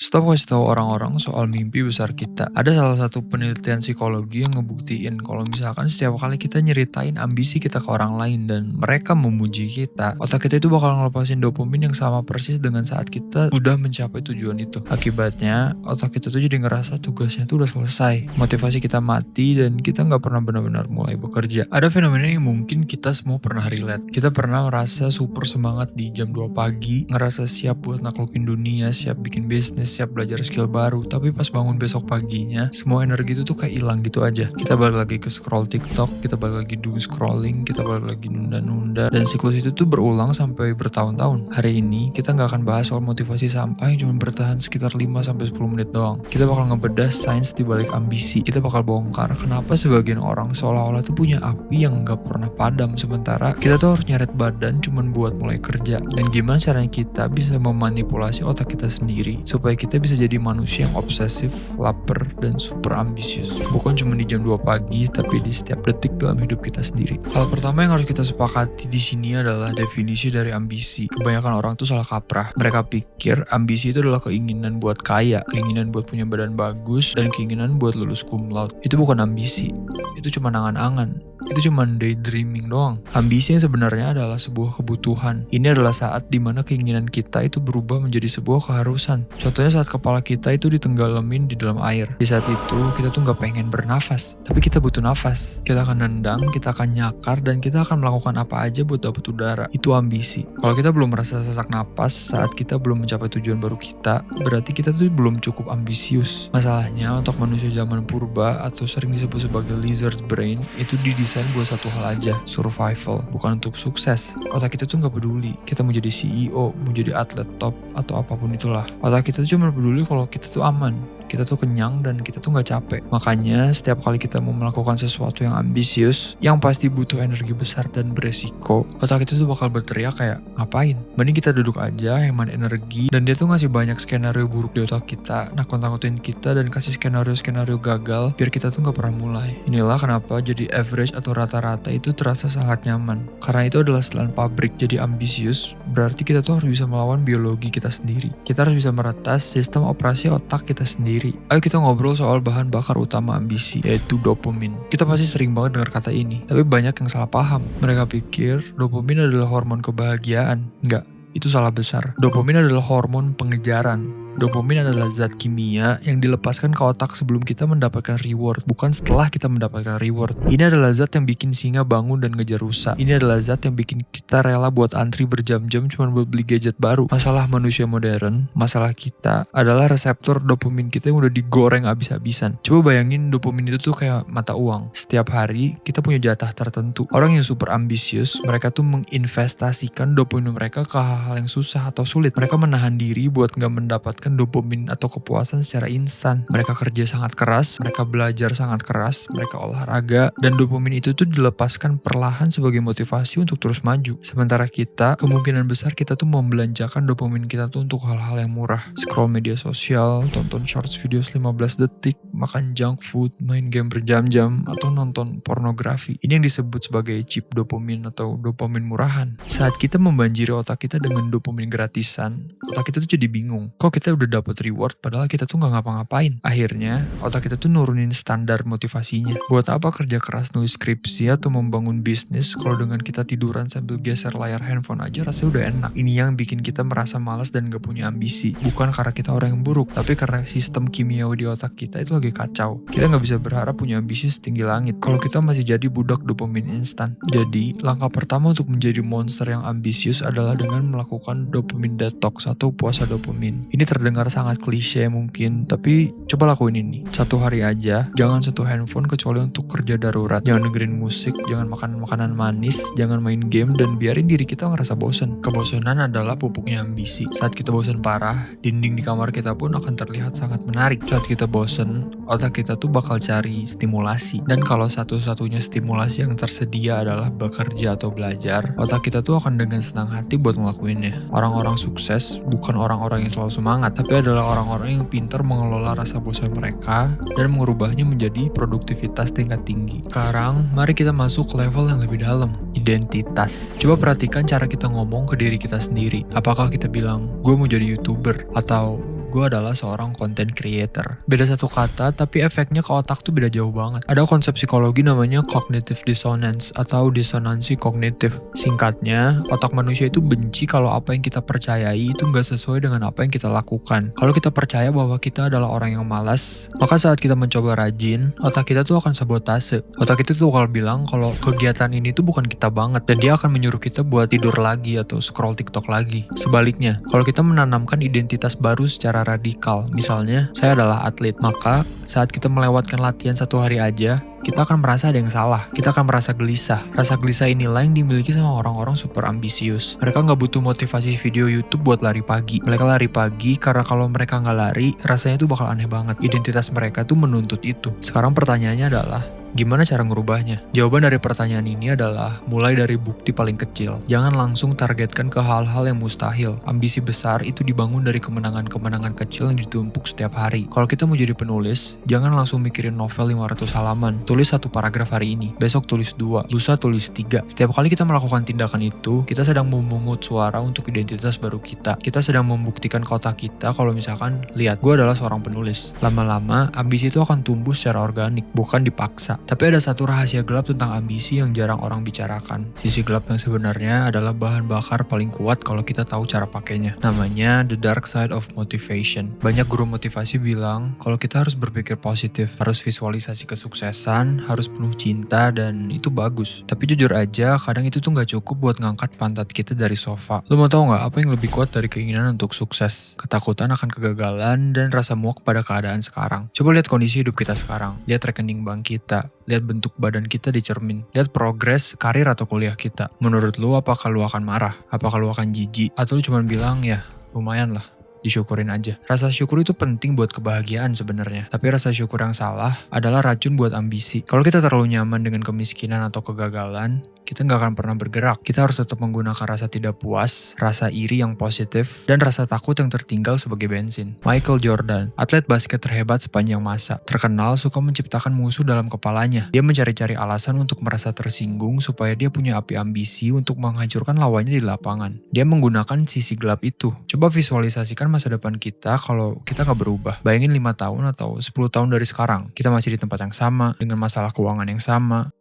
Stop kasih tahu orang-orang soal mimpi besar kita. Ada salah satu penelitian psikologi yang ngebuktiin kalau misalkan setiap kali kita nyeritain ambisi kita ke orang lain dan mereka memuji kita, otak kita itu bakal ngelepasin dopamin yang sama persis dengan saat kita udah mencapai tujuan itu. Akibatnya, otak kita tuh jadi ngerasa tugasnya tuh udah selesai. Motivasi kita mati dan kita nggak pernah benar-benar mulai bekerja. Ada fenomena yang mungkin kita semua pernah relate. Kita pernah ngerasa super semangat di jam 2 pagi, ngerasa siap buat naklukin dunia, siap bikin bisnis, siap belajar skill baru, tapi pas bangun besok paginya, semua energi itu tuh kayak hilang gitu aja. Kita balik lagi ke scroll TikTok, kita balik lagi doom scrolling, kita balik lagi nunda-nunda, dan siklus itu tuh berulang sampai bertahun-tahun. Hari ini, kita nggak akan bahas soal motivasi sampah yang cuma bertahan sekitar 5-10 menit doang. Kita bakal ngebedah sains di balik ambisi. Kita bakal bongkar kenapa sebagian orang seolah-olah tuh punya api yang nggak pernah padam, sementara kita tuh harus nyeret badan cuman buat mulai kerja. Dan gimana caranya kita bisa memanipulasi otak kita sendiri supaya kita bisa jadi manusia yang obsesif, lapar, dan super ambisius. Bukan cuma di jam 2 pagi, tapi di setiap detik dalam hidup kita sendiri. Hal pertama yang harus kita sepakati di sini adalah definisi dari ambisi. Kebanyakan orang tuh salah kaprah. Mereka pikir ambisi itu adalah keinginan buat kaya, keinginan buat punya badan bagus, dan keinginan buat lulus cum laude. Itu bukan ambisi. Itu cuma angan-angan. Itu cuma daydreaming doang. Ambisi yang sebenarnya adalah sebuah kebutuhan. Ini adalah saat dimana keinginan kita itu berubah menjadi sebuah keharusan. Contohnya saat kepala kita itu ditenggalamin di dalam air. Di saat itu kita tuh gak pengen bernafas, tapi kita butuh nafas. Kita akan nendang, kita akan nyakar, dan kita akan melakukan apa aja buat dapet udara. Itu ambisi. Kalau kita belum merasa sesak napas saat kita belum mencapai tujuan baru kita, berarti kita tuh belum cukup ambisius. Masalahnya untuk manusia zaman purba atau sering disebut sebagai lizard brain, itu didesain buat satu hal aja, survival, bukan untuk sukses. Otak kita tuh gak peduli kita mau jadi CEO, mau jadi atlet top, atau apapun itulah. Otak kita tuh cuma peduli kalau kita tuh aman, kita tuh kenyang, dan kita tuh gak capek. Makanya setiap kali kita mau melakukan sesuatu yang ambisius, yang pasti butuh energi besar dan beresiko, otak itu tuh bakal berteriak kayak, ngapain? Mending kita duduk aja, hemat energi, dan dia tuh ngasih banyak skenario buruk di otak kita, nakut-nakutin kita, dan kasih skenario-skenario gagal, biar kita tuh gak pernah mulai. Inilah kenapa jadi average atau rata-rata itu terasa sangat nyaman. Karena itu adalah setelan pabrik. Jadi ambisius, berarti kita tuh harus bisa melawan biologi kita sendiri. Kita harus bisa meretas sistem operasi otak kita sendiri. Ayo kita ngobrol soal bahan bakar utama ambisi, yaitu dopamin. Kita pasti sering banget dengar kata ini, tapi banyak yang salah paham. Mereka pikir dopamin adalah hormon kebahagiaan. Enggak, itu salah besar. Dopamin adalah hormon pengejaran. Dopamin adalah zat kimia yang dilepaskan ke otak sebelum kita mendapatkan reward, bukan setelah kita mendapatkan reward. Ini adalah zat yang bikin singa bangun dan ngejar rusa. Ini adalah zat yang bikin kita rela buat antri berjam-jam cuma buat beli gadget baru. Masalah manusia modern, masalah kita adalah reseptor dopamin kita yang udah digoreng abis-abisan. Coba bayangin dopamin itu tuh kayak mata uang. Setiap hari kita punya jatah tertentu. Orang yang super ambisius, mereka tuh menginvestasikan dopamin mereka ke hal-hal yang susah atau sulit. Mereka menahan diri buat gak mendapatkan dopamin atau kepuasan secara instan. Mereka kerja sangat keras, mereka belajar sangat keras, mereka olahraga, dan dopamin itu tuh dilepaskan perlahan sebagai motivasi untuk terus maju. Sementara kita, kemungkinan besar kita tuh membelanjakan dopamin kita tuh untuk hal-hal yang murah. Scroll media sosial, tonton shorts videos 15 detik, makan junk food, main game berjam-jam, atau nonton pornografi. Ini yang disebut sebagai cheap dopamin atau dopamin murahan. Saat kita membanjiri otak kita dengan dopamin gratisan, otak kita tuh jadi bingung. Kok kita udah dapet reward padahal kita tuh gak ngapa-ngapain. Akhirnya otak kita tuh nurunin standar motivasinya. Buat apa kerja keras nulis skripsi atau membangun bisnis kalau dengan kita tiduran sambil geser layar handphone aja rasanya udah enak. Ini yang bikin kita merasa malas dan gak punya ambisi. Bukan karena kita orang yang buruk, tapi karena sistem kimiawi di otak kita itu lagi kacau. Kita gak bisa berharap punya ambisi setinggi langit kalau kita masih jadi budak dopamin instan. Jadi langkah pertama untuk menjadi monster yang ambisius adalah dengan melakukan dopamin detox atau puasa dopamin. Ini terdengar sangat klise mungkin, tapi coba lakuin ini. 1 hari aja, jangan sentuh handphone kecuali untuk kerja darurat. Jangan dengerin musik, jangan makan makanan manis, jangan main game, dan biarin diri kita ngerasa bosen. Kebosanan adalah pupuknya ambisi. Saat kita bosen parah, dinding di kamar kita pun akan terlihat sangat menarik. Saat kita bosen, otak kita tuh bakal cari stimulasi. Dan kalau satu-satunya stimulasi yang tersedia adalah bekerja atau belajar, otak kita tuh akan dengan senang hati buat ngelakuinnya. Orang-orang sukses bukan orang-orang yang selalu semangat, tapi adalah orang-orang yang pintar mengelola rasa bosan mereka dan mengubahnya menjadi produktivitas tingkat tinggi. Sekarang, mari kita masuk ke level yang lebih dalam, identitas. Coba perhatikan cara kita ngomong ke diri kita sendiri. Apakah kita bilang, gue mau jadi YouTuber, atau gue adalah seorang content creator. Beda satu kata, tapi efeknya ke otak tuh beda jauh banget. Ada konsep psikologi namanya cognitive dissonance atau disonansi kognitif. Singkatnya, otak manusia itu benci kalau apa yang kita percayai itu nggak sesuai dengan apa yang kita lakukan. Kalau kita percaya bahwa kita adalah orang yang malas, maka saat kita mencoba rajin, otak kita tuh akan sabotase. Otak itu tuh bakal bilang kalau kegiatan ini tuh bukan kita banget, dan dia akan menyuruh kita buat tidur lagi atau scroll TikTok lagi. Sebaliknya, kalau kita menanamkan identitas baru secara radikal, misalnya saya adalah atlet, maka saat kita melewatkan latihan 1 hari aja, kita akan merasa ada yang salah. Kita akan merasa gelisah. Rasa gelisah inilah yang dimiliki sama orang-orang super ambisius. Mereka nggak butuh motivasi video YouTube buat lari pagi. Mereka lari pagi karena kalau mereka nggak lari, rasanya tuh bakal aneh banget. Identitas mereka tuh menuntut itu. Sekarang pertanyaannya adalah, gimana cara ngerubahnya? Jawaban dari pertanyaan ini adalah mulai dari bukti paling kecil. Jangan langsung targetkan ke hal-hal yang mustahil. Ambisi besar itu dibangun dari kemenangan-kemenangan kecil yang ditumpuk setiap hari. Kalau kita mau jadi penulis, jangan langsung mikirin novel 500 halaman. Tulis 1 paragraf hari ini, besok tulis 2, lusa tulis 3. Setiap kali kita melakukan tindakan itu, kita sedang memungut suara untuk identitas baru kita. Kita sedang membuktikan ke otak kita kalau misalkan, lihat, gue adalah seorang penulis. Lama-lama, ambisi itu akan tumbuh secara organik, bukan dipaksa. Tapi ada satu rahasia gelap tentang ambisi yang jarang orang bicarakan. Sisi gelap yang sebenarnya adalah bahan bakar paling kuat kalau kita tahu cara pakainya. Namanya the dark side of motivation. Banyak guru motivasi bilang kalau kita harus berpikir positif, harus visualisasi kesuksesan, harus penuh cinta, dan itu bagus. Tapi jujur aja, kadang itu tuh gak cukup buat ngangkat pantat kita dari sofa. Lo mau tahu gak apa yang lebih kuat dari keinginan untuk sukses? Ketakutan akan kegagalan dan rasa muak pada keadaan sekarang. Coba lihat kondisi hidup kita sekarang. Lihat rekening bank kita. Lihat bentuk badan kita di cermin. Lihat progres, karir atau kuliah kita. Menurut lu, apakah lu akan marah? Apakah lu akan jijik? Atau lu cuma bilang, ya lumayan lah, disyukurin aja. Rasa syukur itu penting buat kebahagiaan sebenarnya. Tapi rasa syukur yang salah adalah racun buat ambisi. Kalau kita terlalu nyaman dengan kemiskinan atau kegagalan, kita nggak akan pernah bergerak. Kita harus tetap menggunakan rasa tidak puas, rasa iri yang positif, dan rasa takut yang tertinggal sebagai bensin. Michael Jordan, atlet basket terhebat sepanjang masa, terkenal suka menciptakan musuh dalam kepalanya. Dia mencari-cari alasan untuk merasa tersinggung supaya dia punya api ambisi untuk menghancurkan lawannya di lapangan. Dia menggunakan sisi gelap itu. Coba visualisasikan masa depan kita kalau kita nggak berubah. Bayangin 5 tahun atau 10 tahun dari sekarang. Kita masih di tempat yang sama, dengan masalah keuangan yang sama.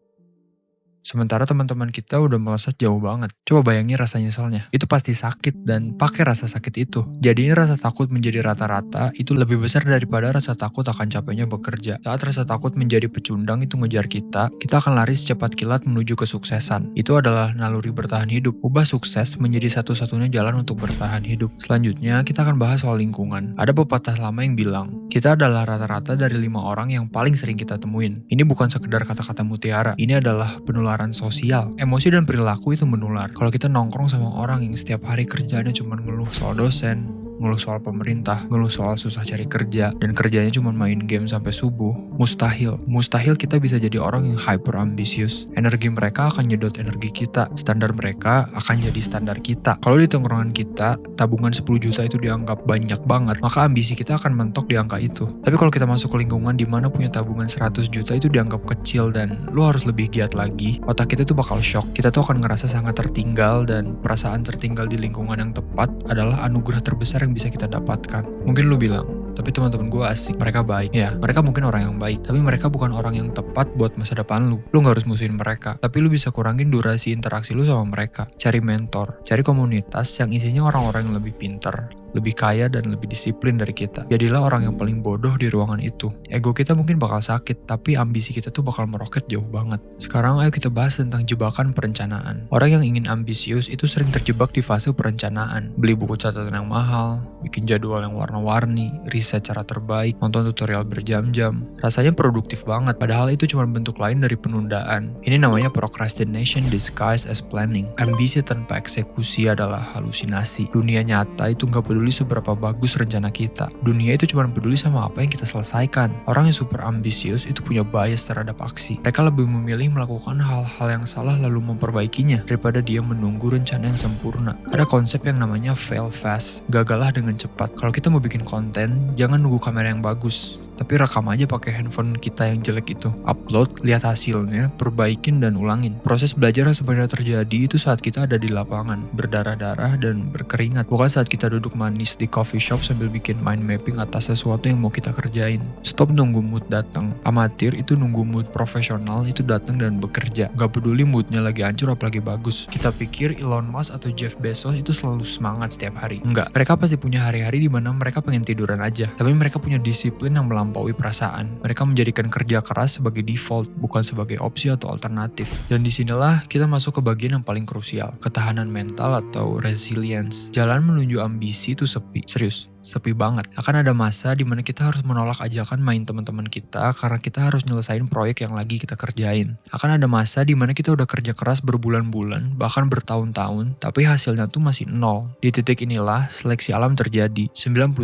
Sementara teman-teman kita udah melesat jauh banget. Coba bayangin rasa nyesalnya. Itu pasti sakit, dan pakai rasa sakit itu. Jadinya rasa takut menjadi rata-rata itu lebih besar daripada rasa takut akan capeknya bekerja. Saat rasa takut menjadi pecundang itu ngejar kita akan lari secepat kilat menuju kesuksesan. Itu adalah naluri bertahan hidup. Ubah sukses menjadi satu-satunya jalan untuk bertahan hidup. Selanjutnya kita akan bahas soal lingkungan. Ada pepatah lama yang bilang, kita adalah rata-rata dari 5 orang yang paling sering kita temuin. Ini bukan sekedar kata-kata mutiara. Ini adalah penularan sosial. Emosi dan perilaku itu menular. Kalau kita nongkrong sama orang yang setiap hari kerjaannya cuma ngeluh soal dosen, ngeluh soal pemerintah, ngeluh soal susah cari kerja, dan kerjanya cuma main game sampai subuh, mustahil kita bisa jadi orang yang hyper ambisius. Energi mereka akan nyedot energi kita, standar mereka akan jadi standar kita. Kalau di tongkrongan kita tabungan 10 juta itu dianggap banyak banget, maka ambisi kita akan mentok di angka itu. Tapi kalau kita masuk ke lingkungan di mana punya tabungan 100 juta itu dianggap kecil dan lu harus lebih giat lagi, otak kita tuh bakal shock. Kita tuh akan ngerasa sangat tertinggal, dan perasaan tertinggal di lingkungan yang tepat adalah anugerah terbesar yang bisa kita dapatkan. Mungkin lu bilang, tapi teman-teman gue asik, mereka baik. Ya, mereka mungkin orang yang baik, tapi mereka bukan orang yang tepat buat masa depan lu. Lu gak harus musuhin mereka, tapi lu bisa kurangin durasi interaksi lu sama mereka. Cari mentor, cari komunitas yang isinya orang-orang yang lebih pinter, lebih kaya, dan lebih disiplin dari kita. Jadilah orang yang paling bodoh di ruangan itu. Ego kita mungkin bakal sakit, tapi ambisi kita tuh bakal meroket jauh banget. Sekarang ayo kita bahas tentang jebakan perencanaan. Orang yang ingin ambisius itu sering terjebak di fase perencanaan. Beli buku catatan yang mahal, bikin jadwal yang warna-warni, riset cara terbaik, nonton tutorial berjam-jam. Rasanya produktif banget, padahal itu cuma bentuk lain dari penundaan. Ini namanya procrastination disguised as planning. Ambisi tanpa eksekusi adalah halusinasi. Dunia nyata itu gak peduli seberapa bagus rencana kita. Dunia itu cuma peduli sama apa yang kita selesaikan. Orang yang super ambisius itu punya bias terhadap aksi. Mereka lebih memilih melakukan hal-hal yang salah lalu memperbaikinya daripada dia menunggu rencana yang sempurna. Ada konsep yang namanya fail fast, gagallah dengan cepat. Kalau kita mau bikin konten, jangan nunggu kamera yang bagus. Tapi rekam aja pakai handphone kita yang jelek itu. Upload, lihat hasilnya, perbaikin dan ulangin. Proses belajar yang sebenarnya terjadi itu saat kita ada di lapangan, berdarah-darah dan berkeringat. Bukan saat kita duduk manis di coffee shop sambil bikin mind mapping atas sesuatu yang mau kita kerjain. Stop nunggu mood datang. Amatir itu nunggu mood, profesional itu datang dan bekerja. Gak peduli moodnya lagi hancur apalagi bagus. Kita pikir Elon Musk atau Jeff Bezos itu selalu semangat setiap hari. Enggak, mereka pasti punya hari-hari di mana mereka pengen tiduran aja. Tapi mereka punya disiplin yang melampaui perasaan. Mereka menjadikan kerja keras sebagai default, bukan sebagai opsi atau alternatif. Dan disinilah kita masuk ke bagian yang paling krusial, ketahanan mental atau resilience. Jalan menuju ambisi itu sepi, serius. Sepi banget. Akan ada masa dimana kita harus menolak ajakan main teman-teman kita karena kita harus nyelesain proyek yang lagi kita kerjain. Akan ada masa dimana kita udah kerja keras berbulan-bulan, bahkan bertahun-tahun, tapi hasilnya tuh masih nol. Di titik inilah seleksi alam terjadi. 99%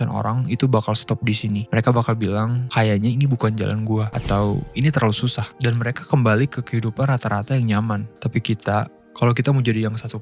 orang itu bakal stop di sini. Mereka bakal bilang, kayaknya ini bukan jalan gua, atau ini terlalu susah. Dan mereka kembali ke kehidupan rata-rata yang nyaman. Tapi kalau kita mau jadi yang 1%,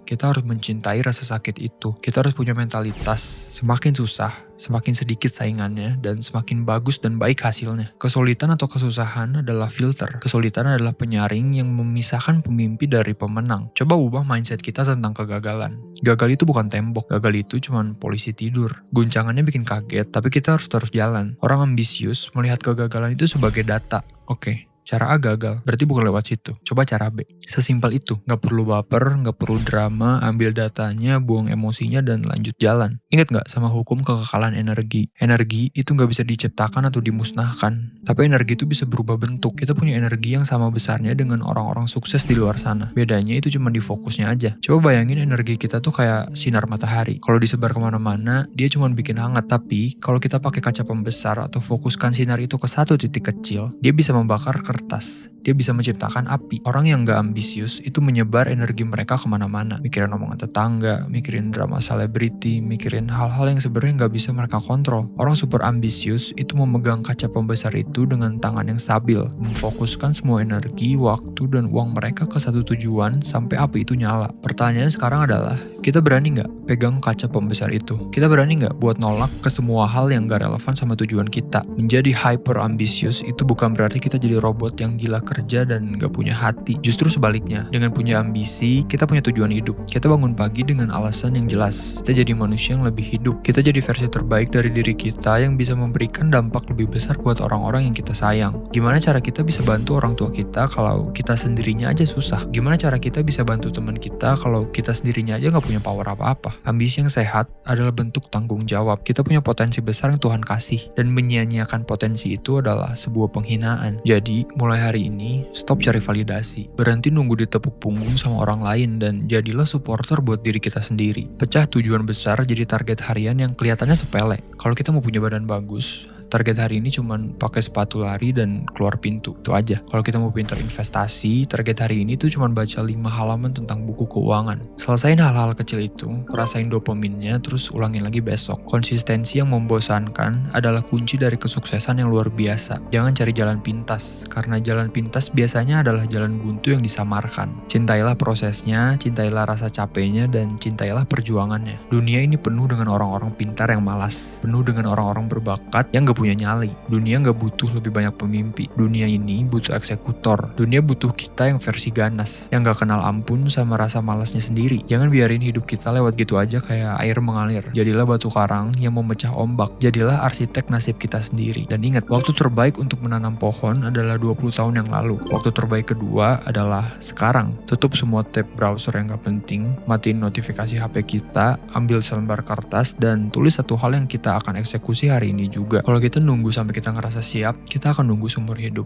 kita harus mencintai rasa sakit itu. Kita harus punya mentalitas, semakin susah, semakin sedikit saingannya, dan semakin bagus dan baik hasilnya. Kesulitan atau kesusahan adalah filter. Kesulitan adalah penyaring yang memisahkan pemimpi dari pemenang. Coba ubah mindset kita tentang kegagalan. Gagal itu bukan tembok, gagal itu cuma polisi tidur. Guncangannya bikin kaget, tapi kita harus terus jalan. Orang ambisius melihat kegagalan itu sebagai data. Oke. Cara A gagal, berarti bukan lewat situ. Coba cara B. Sesimpel itu. Gak perlu baper, gak perlu drama, ambil datanya, buang emosinya, dan lanjut jalan. Ingat gak sama hukum kekekalan energi? Energi itu gak bisa diciptakan atau dimusnahkan. Tapi energi itu bisa berubah bentuk. Kita punya energi yang sama besarnya dengan orang-orang sukses di luar sana. Bedanya itu cuma di fokusnya aja. Coba bayangin energi kita tuh kayak sinar matahari. Kalau disebar kemana-mana, dia cuma bikin hangat. Tapi kalau kita pakai kaca pembesar atau fokuskan sinar itu ke satu titik kecil, dia bisa membakar kertas. Dia bisa menciptakan api. Orang yang gak ambisius itu menyebar energi mereka kemana-mana. Mikirin omongan tetangga, mikirin drama selebriti, mikirin hal-hal yang sebenarnya gak bisa mereka kontrol. Orang super ambisius itu memegang kaca pembesar itu dengan tangan yang stabil, memfokuskan semua energi, waktu, dan uang mereka ke satu tujuan sampai api itu nyala. Pertanyaannya sekarang adalah, kita berani gak pegang kaca pembesar itu? Kita berani gak buat nolak ke semua hal yang gak relevan sama tujuan kita? Menjadi hyper ambisius itu bukan berarti kita jadi robot yang gila kerja dan gak punya hati. Justru sebaliknya, dengan punya ambisi, kita punya tujuan hidup. Kita bangun pagi dengan alasan yang jelas. Kita jadi manusia yang lebih hidup. Kita jadi versi terbaik dari diri kita yang bisa memberikan dampak lebih besar buat orang-orang yang kita sayang. Gimana cara kita bisa bantu orang tua kita kalau kita sendirinya aja susah? Gimana cara kita bisa bantu teman kita kalau kita sendirinya aja gak punya power apa-apa? Ambisi yang sehat adalah bentuk tanggung jawab. Kita punya potensi besar yang Tuhan kasih. Dan menyia-nyiakan potensi itu adalah sebuah penghinaan. Jadi, mulai hari ini, stop cari validasi. Berhenti nunggu ditepuk punggung sama orang lain dan jadilah supporter buat diri kita sendiri. Pecah tujuan besar jadi target harian yang kelihatannya sepele. Kalau kita mau punya badan bagus, target hari ini cuman pakai sepatu lari dan keluar pintu. Itu aja. Kalau kita mau pintar investasi, target hari ini tuh cuman baca 5 halaman tentang buku keuangan. Selesain hal-hal kecil itu, rasain dopaminnya, terus ulangin lagi besok. Konsistensi yang membosankan adalah kunci dari kesuksesan yang luar biasa. Jangan cari jalan pintas, karena jalan pintas biasanya adalah jalan buntu yang disamarkan. Cintailah prosesnya, cintailah rasa capeknya, dan cintailah perjuangannya. Dunia ini penuh dengan orang-orang pintar yang malas, penuh dengan orang-orang berbakat yang gak punya nyali. Dunia gak butuh lebih banyak pemimpi. Dunia ini butuh eksekutor. Dunia butuh kita yang versi ganas, yang gak kenal ampun sama rasa malasnya sendiri. Jangan biarin hidup kita lewat gitu aja kayak air mengalir. Jadilah batu karang yang memecah ombak. Jadilah arsitek nasib kita sendiri. Dan ingat, waktu terbaik untuk menanam pohon adalah 20 tahun yang lalu. Waktu terbaik kedua adalah sekarang. Tutup semua tab browser yang gak penting, matiin notifikasi HP kita, ambil selembar kertas, dan tulis satu hal yang kita akan eksekusi hari ini juga. Kalau kita nunggu sampai kita ngerasa siap, kita akan nunggu seumur hidup.